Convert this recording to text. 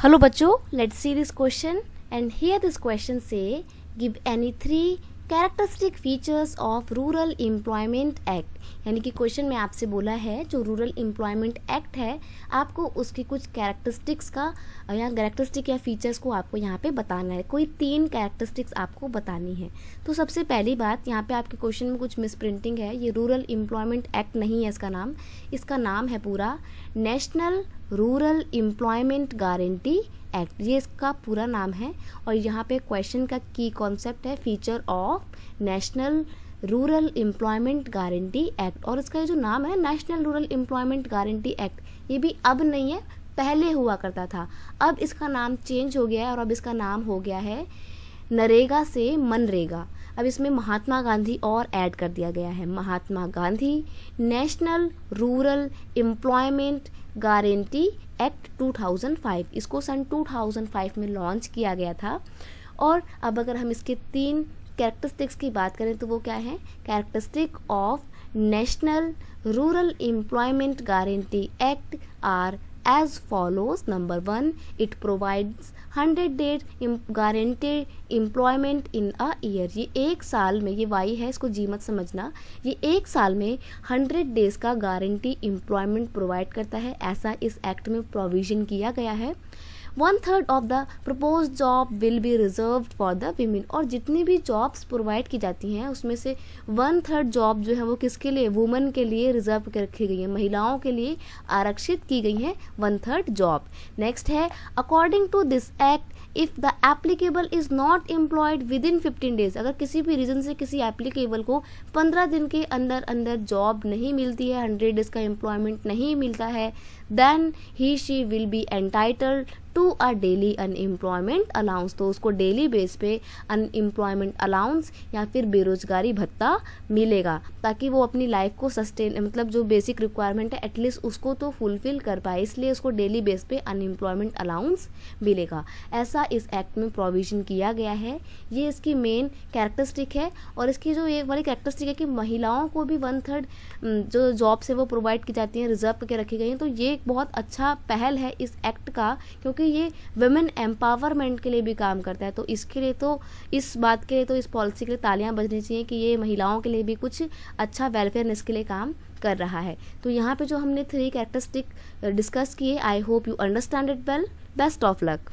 Hello बच्चों, let's see this question and here this question say give any three characteristic features of rural employment act. यानी कि question में आपसे बोला है जो रूरल एम्प्लॉयमेंट एक्ट है आपको उसकी कुछ कैरेक्टरिस्टिक्स का या कैरेक्टरिस्टिक या फीचर्स को आपको यहाँ पे बताना है। कोई 3 कैरेक्टरिस्टिक्स आपको बतानी है। तो सबसे पहली बात, यहाँ पे आपके क्वेश्चन में कुछ मिस प्रिंटिंग है। ये रूरल एम्प्लॉयमेंट एक्ट नहीं है इसका नाम है पूरा national rural employment guarantee act. ये इसका पूरा नाम है और यहाँ पे क्वेश्चन का की कॉन्सेप्ट है feature of national rural employment guarantee act. और इसका जो नाम है national rural employment guarantee act, ये भी अब नहीं है, पहले हुआ करता था। अब इसका नाम चेंज हो गया है और अब इसका नाम हो गया है नरेगा से मनरेगा। अब इसमें महात्मा गांधी और ऐड कर दिया गया है, Mahatma Gandhi national rural employment guarantee act 2005। इसको सन 2005 में लॉन्च किया गया था। और अब अगर हम इसके 3 कैरेक्टरिस्टिक्स की बात करें तो वो क्या है? Characteristic of national rural employment guarantee act are as follows. Number 1, it provides 100 days guaranteed employment in a year। ये एक साल में, ये वाई है इसको जी मत समझना, ये एक साल में 100 डेज का गारंटी एम्प्लॉयमेंट प्रोवाइड करता है, ऐसा इस एक्ट में प्रोविजन किया गया है। 1/3 of the propose job will be reserved for the women. और जितनी भी जॉब्स प्रोवाइड की जाती हैं उसमें से 1/3 जॉब जो है वो किसके लिए? वुमेन के लिए रिजर्व कर रखी गई है, महिलाओं के लिए आरक्षित की गई हैं 1/3 जॉब। नेक्स्ट है according to this act if the applicable is not employed within 15 days. अगर किसी भी रीजन से किसी एप्लीकेबल को 15 दिन के अंदर अंदर जॉब नहीं मिलती है, 100 डेज का एम्प्लॉयमेंट नहीं मिलता है, देन ही she will be entitled to a daily unemployment allowance. तो उसको डेली बेस पे अनएम्प्लॉयमेंट अलाउंस या फिर बेरोजगारी भत्ता मिलेगा, ताकि वो अपनी लाइफ को सस्टेन, मतलब जो बेसिक रिक्वायरमेंट है एटलीस्ट उसको तो फुलफिल कर पाए, इसलिए उसको डेली बेस पे अनएम्प्लॉयमेंट अलाउंस मिलेगा। ऐसा इस एक्ट में प्रोविजन किया गया है। ये इसकी मेन कैरेक्टरिस्टिक है। और इसकी जो ये वाली कैरेक्टरिस्टिक है कि महिलाओं को भी 1/3 जो जॉब से वो प्रोवाइड की जाती हैं रिजर्व करके रखी गई हैं। तो ये एक बहुत अच्छा पहल है इस एक्ट का, क्योंकि ये वुमेन एम्पावरमेंट के लिए भी काम करता है। तो इसके लिए तो, इस बात के लिए तो, इस पॉलिसी के लिए तालियां बजनी चाहिए कि ये महिलाओं के लिए भी कुछ अच्छा वेलफेयरनेस के लिए काम कर रहा है। तो यहाँ पे जो हमने 3 कैरेक्टरिस्टिक डिस्कस किए, I hope you understand it well. Best of luck.